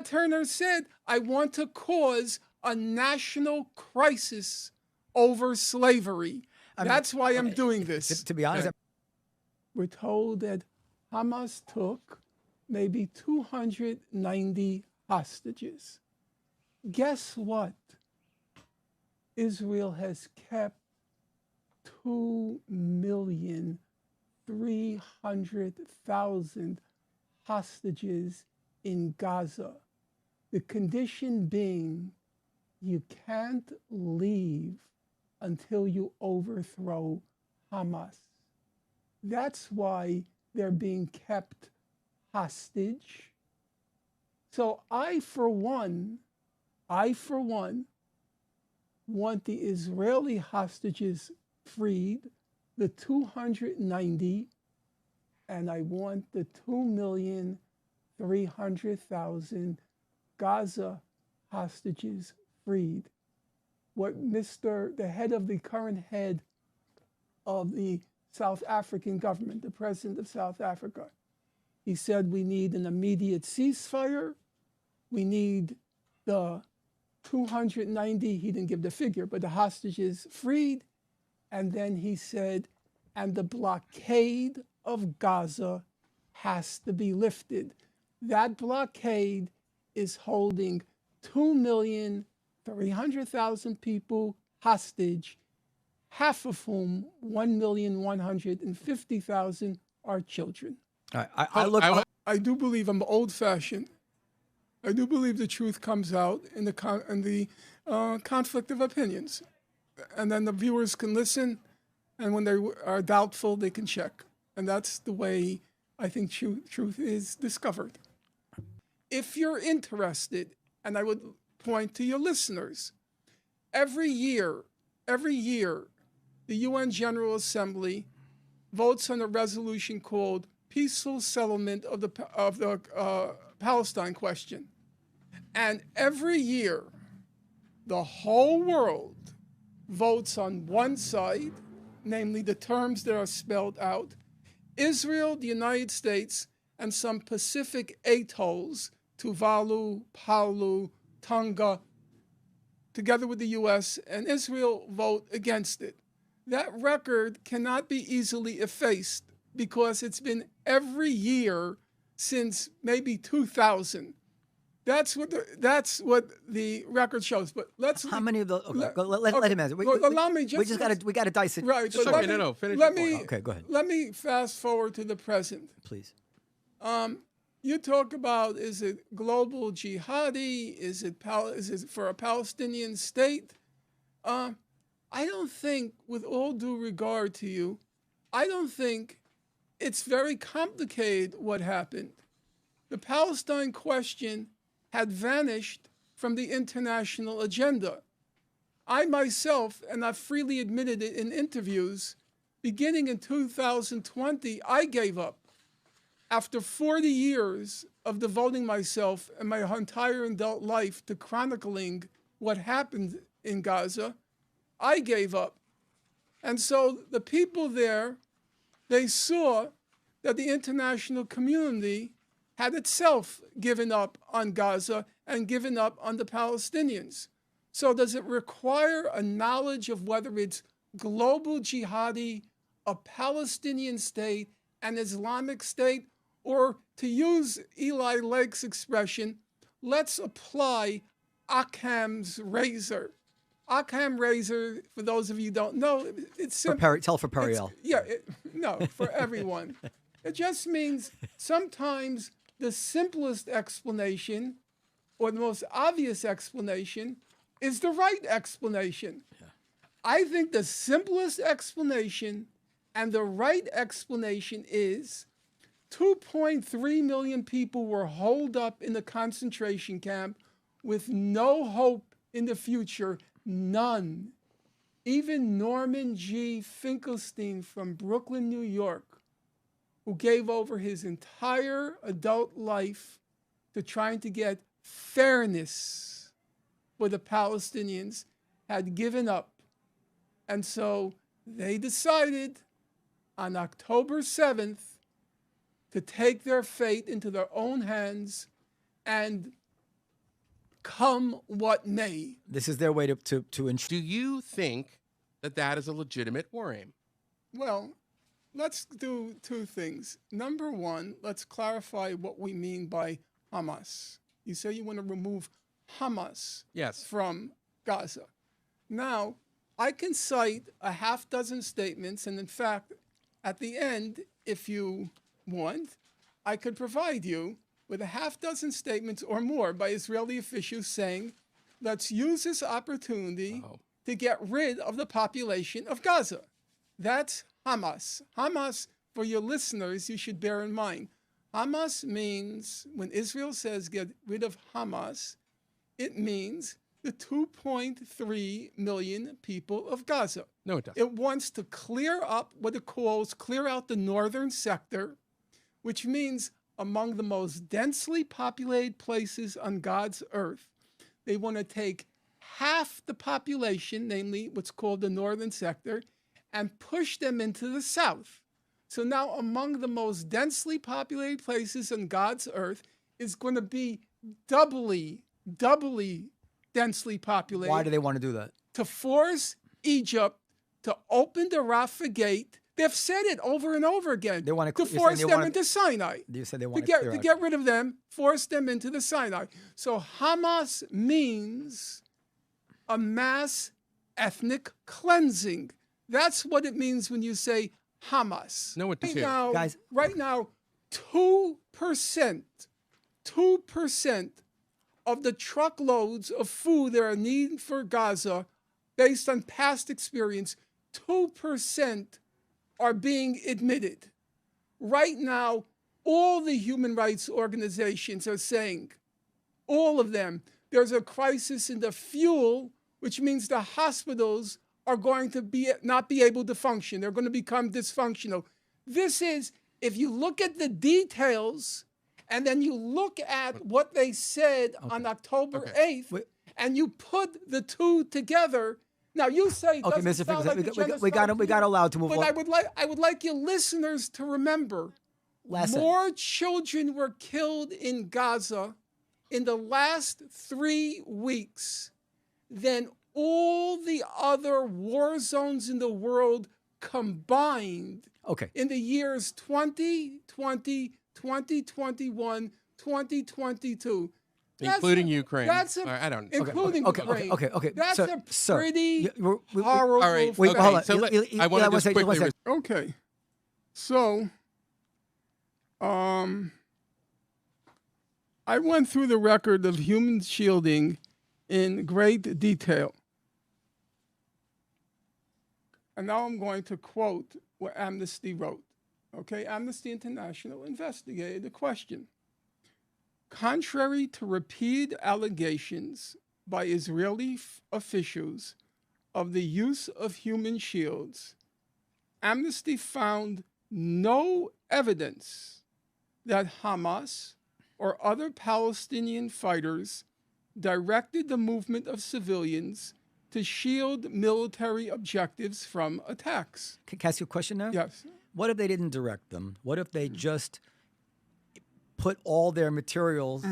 Turner said, I want to cause a national crisis over slavery. That's why I'm doing this. To be honest, We're told that Hamas took maybe 290 hostages. Guess what? Israel has kept 2,300,000 hostages in Gaza. The condition being you can't leave until you overthrow Hamas. That's why they're being kept hostage. So I, for one, want the Israeli hostages freed, the 290, and I want the 2,300,000 Gaza hostages freed. What the current head of the South African government, the president of South Africa, he said we need an immediate ceasefire. We need the 290, he didn't give the figure, but the hostages freed. And then he said, and the blockade of Gaza has to be lifted. That blockade is holding 2,300,000 people hostage, half of whom 1,150,000 are children. I do believe I'm old-fashioned. I do believe the truth comes out in the conflict of opinions, and then the viewers can listen, and when they are doubtful, they can check, and that's the way I think truth is discovered. If you're interested, and I would point to your listeners, every year, the UN General Assembly votes on a resolution called Peaceful Settlement of the Palestine question. And every year, the whole world votes on one side, namely the terms that are spelled out, Israel, the United States, and some Pacific atolls, Tuvalu, Palau, Tonga, together with the US and Israel, vote against it. That record cannot be easily effaced because it's been every year since maybe 2000. That's what the record shows. But how many of those? Okay, let him answer. Allow me. We got to dice it. Right. Finish. Okay, go ahead. Let me fast forward to the present. Please. You talk about, is it global jihadi? Is it for a Palestinian state? I don't think, with all due regard to you, I don't think it's very complicated what happened. The Palestine question had vanished from the international agenda. I myself, and I've freely admitted it in interviews, beginning in 2020, I gave up. After 40 years of devoting myself and my entire adult life to chronicling what happened in Gaza, I gave up. And so the people there, they saw that the international community had itself given up on Gaza and given up on the Palestinians. So does it require a knowledge of whether it's global jihadi, a Palestinian state, an Islamic state, or to use Eli Lake's expression, let's apply Occam's razor. Occam razor, for those of you who don't know, it's simple. Tell for Periel. No, for everyone. It just means sometimes the simplest explanation or the most obvious explanation is the right explanation. Yeah. I think the simplest explanation and the right explanation is 2.3 million people were holed up in the concentration camp with no hope in the future, none. Even Norman G. Finkelstein from Brooklyn, New York, who gave over his entire adult life to trying to get fairness for the Palestinians, had given up. And so they decided on October 7th to take their fate into their own hands and come what may. This is their way to Do you think that that is a legitimate war aim? Well, let's do two things. Number one, let's clarify what we mean by Hamas. You say you want to remove Hamas Yes. from Gaza. Now, I can cite a half dozen statements, and in fact, at the end, if you want, I could provide you with a half dozen statements or more by Israeli officials saying, let's use this opportunity to get rid of the population of Gaza. That's Hamas. Hamas, for your listeners, you should bear in mind, Hamas means, when Israel says get rid of Hamas, it means the 2.3 million people of Gaza. No, it doesn't. It wants to clear up what it calls clear out the northern sector, which means among the most densely populated places on God's earth. They want to take half the population, namely what's called the northern sector, and push them into the south. So now among the most densely populated places on God's earth is going to be doubly densely populated. Why do they want to do that? To force Egypt to open the Rafah gate. They've said it over and over again. They want to force them into Sinai. You said they want to get rid of them, force them into the Sinai. So Hamas means a mass ethnic cleansing. That's what it means when you say Hamas. No, it doesn't. Guys, right now, 2% of the truckloads of food that are needed for Gaza, based on past experience, 2% are being admitted. Right now, all the human rights organizations are saying, all of them, there's a crisis in the fuel, which means the hospitals are going to not be able to function. They're going to become dysfunctional. This is, if you look at the details, and then you look at what they said on October 8th, and you put the two together. Now you say, okay, Mr. Finkelstein, we got to allow to move on. But I would like your listeners to remember, more children were killed in Gaza in the last 3 weeks than all the other war zones in the world combined in the years 2020, 2021, 2022. Including Ukraine. I don't know. Including Ukraine. Okay. That's sir, a pretty horrible. All right. Wait, hold on. So I want to just quickly. Okay. So, I went through the record of human shielding in great detail. And now I'm going to quote what Amnesty wrote. Okay, Amnesty International investigated the question. Contrary to repeated allegations by Israeli officials of the use of human shields, Amnesty found no evidence that Hamas or other Palestinian fighters directed the movement of civilians to shield military objectives from attacks. Can I ask you a question now? Yes. What if they didn't direct them? What if they just put all their materials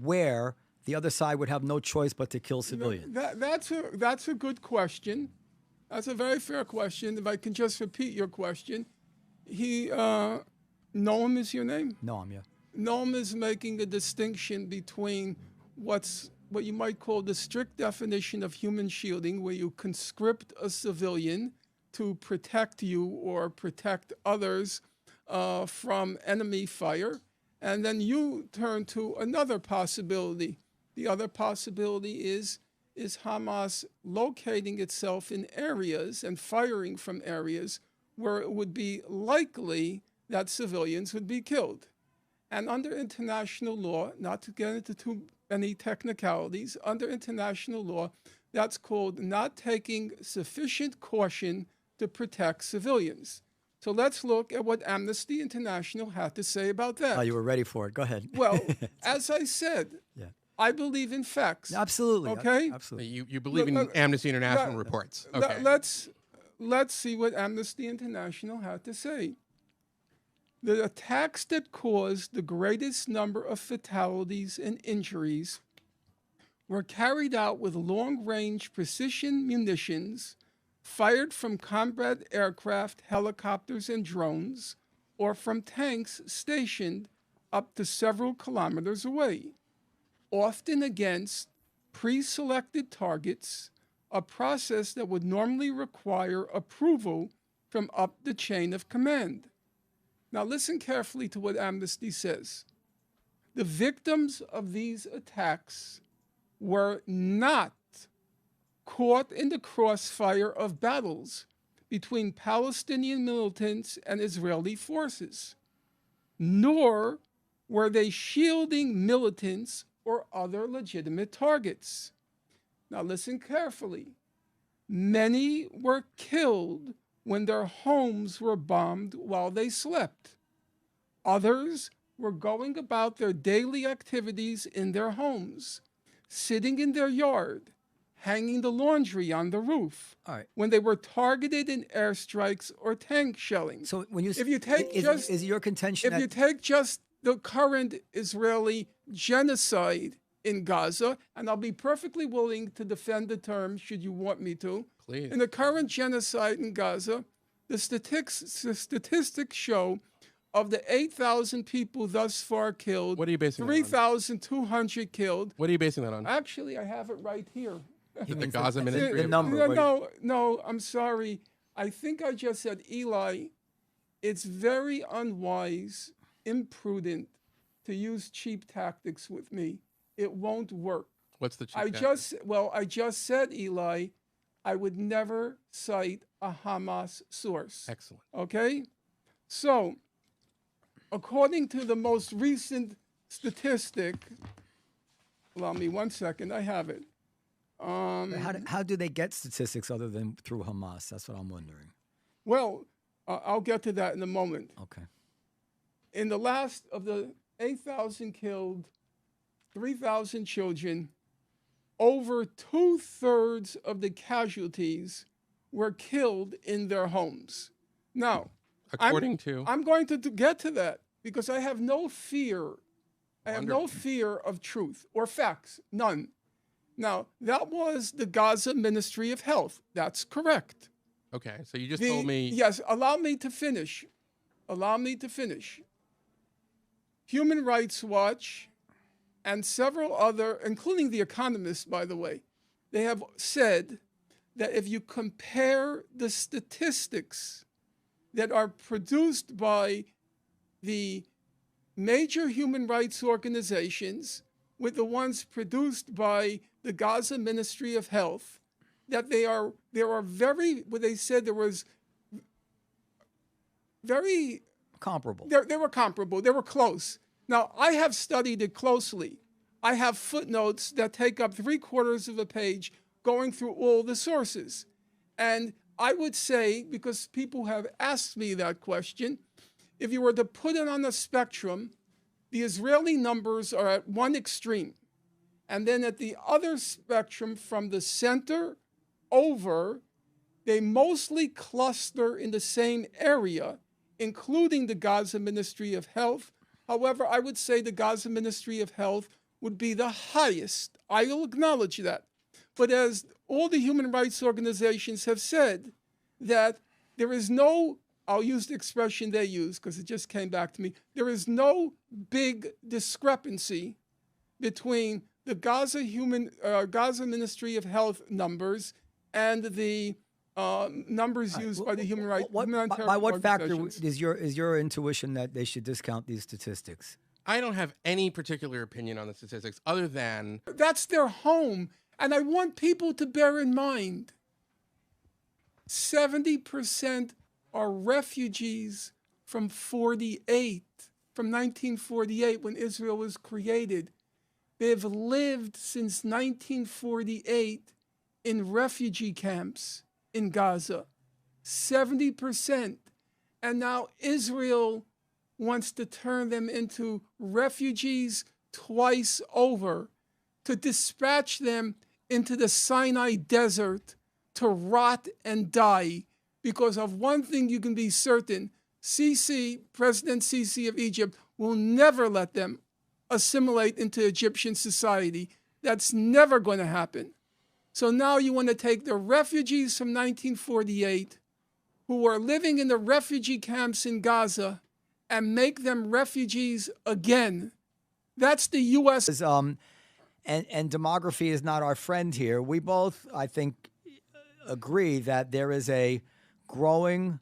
where the other side would have no choice but to kill civilians? That's a good question. That's a very fair question. If I can just repeat your question. Noam is your name? Noam, yeah. Noam is making a distinction between what you might call the strict definition of human shielding, where you conscript a civilian to protect you or protect others from enemy fire. And then you turn to another possibility. The other possibility is Hamas locating itself in areas and firing from areas where it would be likely that civilians would be killed. And under international law, not to get into too many technicalities, under international law, that's called not taking sufficient caution to protect civilians. So let's look at what Amnesty International had to say about that. Oh, you were ready for it. Go ahead. Well, as I said, I believe in facts. Absolutely. Okay? Absolutely. You believe in Amnesty International reports. Okay. Let's see what Amnesty International had to say. The attacks that caused the greatest number of fatalities and injuries were carried out with long-range precision munitions fired from combat aircraft, helicopters, and drones, or from tanks stationed up to several kilometers away, often against pre-selected targets, a process that would normally require approval from up the chain of command. Now listen carefully to what Amnesty says. The victims of these attacks were not caught in the crossfire of battles between Palestinian militants and Israeli forces, nor were they shielding militants or other legitimate targets. Now listen carefully. Many were killed when their homes were bombed while they slept. Others were going about their daily activities in their homes, sitting in their yard, hanging the laundry on the roof, All right. when they were targeted in airstrikes or tank shelling. So when you If you take is your contention if you take just the current Israeli genocide in Gaza, and I'll be perfectly willing to defend the term should you want me to. Please. In the current genocide in Gaza, the statistics show of the 8,000 people thus far killed, What are you basing that on? 3,200 killed. What are you basing that on? Actually, I have it right here. He The means Gaza the Ministry of number. No, I'm sorry. I think I just said, Eli, it's very unwise, imprudent to use cheap tactics with me. It won't work. What's the cheap I just said, Eli, I would never cite a Hamas source. Excellent. Okay? So, according to the most recent statistic, allow me 1 second, I have it. How do they get statistics other than through Hamas? That's what I'm wondering. Well, I'll get to that in a moment. Okay. In the last of the 8,000 killed, 3,000 children, over 2/3 of the casualties were killed in their homes. Now, According to I'm going to get to that because I have no fear. I have no Wonderful. fear of truth or facts, none. Now, that was the Gaza Ministry of Health. That's correct. Okay, so you just told me Yes, allow me to finish. Allow me to finish. Human Rights Watch and several other, including The Economist, by the way, they have said that if you compare the statistics that are produced by the major human rights organizations with the ones produced by the Gaza Ministry of Health, that there are very, what they said there was very Comparable. they were comparable. They were close. Now, I have studied it closely. I have footnotes that take up 3/4 of a page going through all the sources. And I would say, because people have asked me that question, if you were to put it on a spectrum, the Israeli numbers are at one extreme. And then at the other spectrum, from the center over, they mostly cluster in the same area, including the Gaza Ministry of Health. However, I would say the Gaza Ministry of Health would be the highest. I will acknowledge that. But as all the human rights organizations have said, that there is no, I'll use the expression they use because it just came back to me, there is no big discrepancy between the Gaza Ministry of Health numbers and the numbers used by the human rights humanitarian By what factor organizations. is your intuition that they should discount these statistics? I don't have any particular opinion on the statistics other than That's their home. And I want people to bear in mind 70% are refugees from 1948, when Israel was created. They've lived since 1948 in refugee camps in Gaza. 70%. And now Israel wants to turn them into refugees twice over, to dispatch them into the Sinai desert to rot and die. Because of one thing you can be certain, President Sisi of Egypt, will never let them assimilate into Egyptian society. That's never going to happen. So now you want to take the refugees from 1948 who are living in the refugee camps in Gaza and make them refugees again. That's the U.S. And demography is not our friend here. We both, I think, agree that there is a growing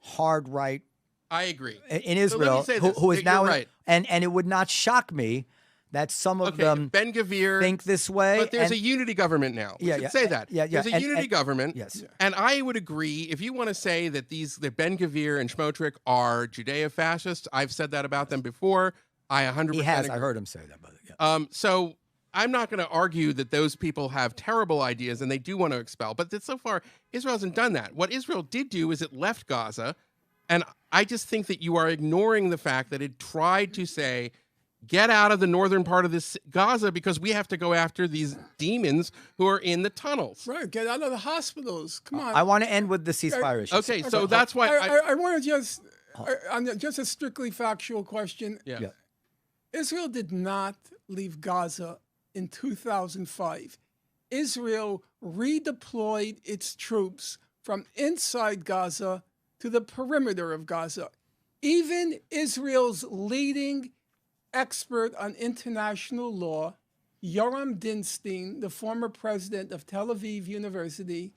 hard right I agree. in Israel who is now right. And it would not shock me that some of them Ben Gvir think this way. But there's a unity government now. We should say that. There's a unity government. Yes. And I would agree, if you want to say that that Ben Gvir and Schmotrick are Judeo-fascists, I've said that about them before. I 100% He has. agree. I heard him say that. But So I'm not going to argue that those people have terrible ideas and they do want to expel. But so far, Israel hasn't done that. What Israel did do is it left Gaza. And I just think that you are ignoring the fact that it tried to say, get out of the northern part of this Gaza because we have to go after these demons who are in the tunnels. Right, get out of the hospitals. Come on. I want to end with the ceasefire issue. Okay, so that's why I want to just a strictly factual question. Yeah. Israel did not leave Gaza in 2005. Israel redeployed its troops from inside Gaza to the perimeter of Gaza. Even Israel's leading expert on international law, Yoram Dinstein, the former president of Tel Aviv University,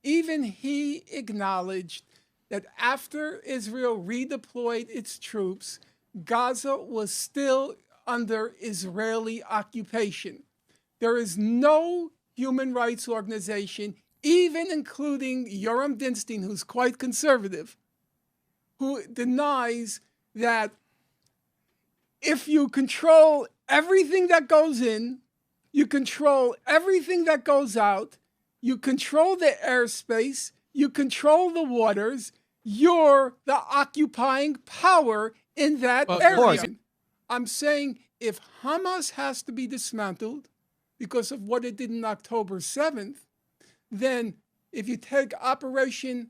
even he acknowledged that after Israel redeployed its troops, Gaza was still under Israeli occupation. There is no human rights organization, even including Yoram Dinstein, who's quite conservative, who denies that if you control everything that goes in, you control everything that goes out, you control the airspace, you control the waters, you're the occupying power in that area. I'm saying if Hamas has to be dismantled because of what it did on October 7th, then if you take Operation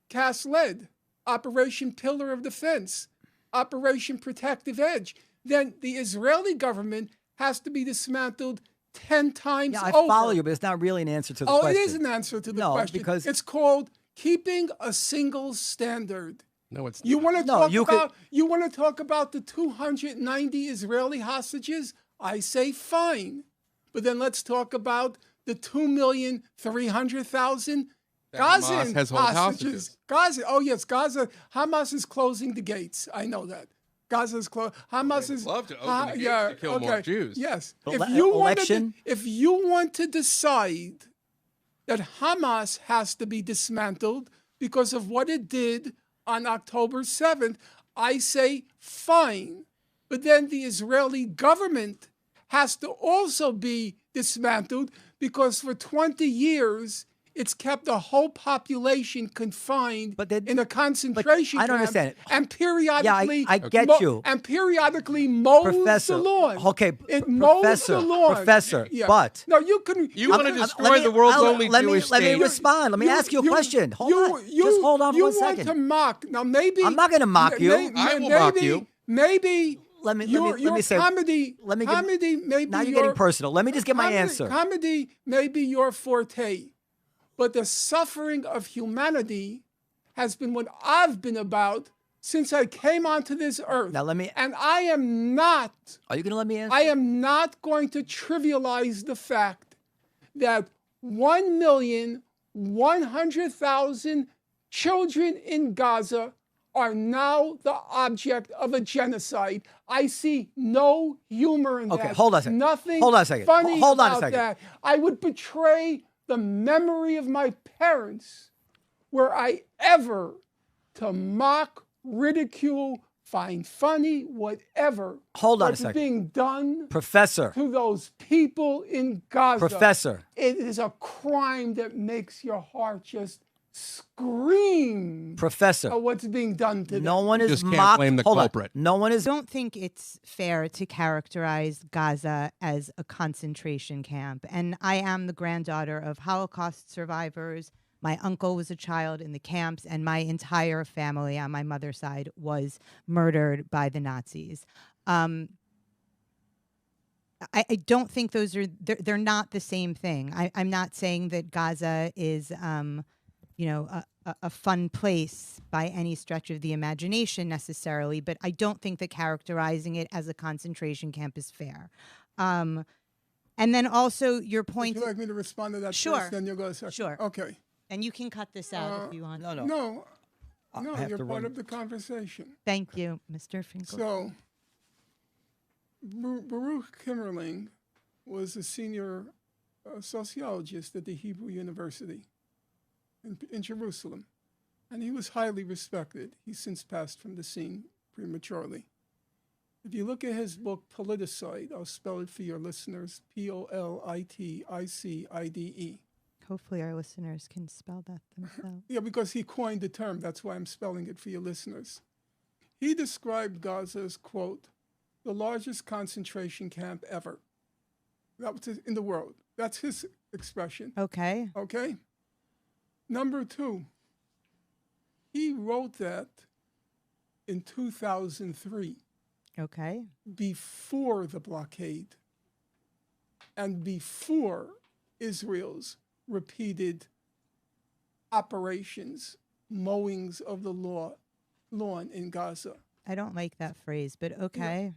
Cast Lead, Operation Pillar of Defense, Operation Protective Edge, then the Israeli government has to be dismantled 10 times over. Yeah, I follow you, but it's not really an answer to the question. Oh, it is an answer to the question. Because it's called keeping a single standard. No, it's You want to No, you want to talk about the 290 Israeli hostages? I say fine. But then let's talk about the 2,300,000 Gazan has hold hostages. Gaza. Oh yes, Gaza. Hamas is closing the gates. I know that. Gaza's closed. Hamas is love to open the gates to kill more Jews. Yes. But If you want to decide that Hamas has to be dismantled because of what it did on October 7th, I say fine. But then the Israeli government has to also be dismantled because for 20 years it's kept the whole population confined in a concentration camp. I don't understand it. And periodically, I get you. And periodically mows Professor, the lawn. Okay, it mows the lawn. Professor, Yeah. but no, you can. You want to destroy the world's only Jewish state. Let me respond. Let me ask you a question. Hold on. Just hold on for 1 second. You want to mock. Now, maybe. I'm not going to mock you. I will mock you. Maybe. Let me say. Comedy. Maybe now you're getting personal. Let me just get my answer. Comedy may be your forte, but the suffering of humanity has been what I've been about since I came onto this earth. Now let me. And I am not. Are you going to let me answer? I am not going to trivialize the fact that 1,100,000 children in Gaza are now the object of a genocide. I see no humor in that. Okay, hold on a second. Nothing hold on a second. funny Hold on a about second. that. I would betray the memory of my parents were I ever to mock, ridicule, find funny, whatever. Hold on a what's second. being done Professor. to those people in Gaza. Professor. It is a crime that makes your heart just scream. Professor. At what's being done to them. No one is Just can't mocked. blame the Hold on. culprit. No one is. I don't think it's fair to characterize Gaza as a concentration camp. And I am the granddaughter of Holocaust survivors. My uncle was a child in the camps, and my entire family on my mother's side was murdered by the Nazis. I don't think those are they're not the same thing. I'm not saying that Gaza is a fun place by any stretch of the imagination necessarily, but I don't think that characterizing it as a concentration camp is fair. And then also your Would point. you like me to respond to that Sure. first, then you'll go second? Sure. Okay. And you can cut this out if you want. No, no. No, I no, have you're to part run. of the conversation. Thank you, Mr. Finkelstein. So, Baruch Kimmerling was a senior sociologist at the Hebrew University in Jerusalem, and he was highly respected. He's since passed from the scene prematurely. If you look at his book, Politicide, I'll spell it for your listeners, Politicide. Hopefully our listeners can spell that themselves. Yeah, because he coined the term. That's why I'm spelling it for your listeners. He described Gaza as, quote, the largest concentration camp ever. That was in the world. That's his expression. Okay. Okay? Number two, he wrote that in 2003, Okay. before the blockade and before Israel's repeated operations, mowings of the lawn in Gaza. I don't like that phrase, but okay.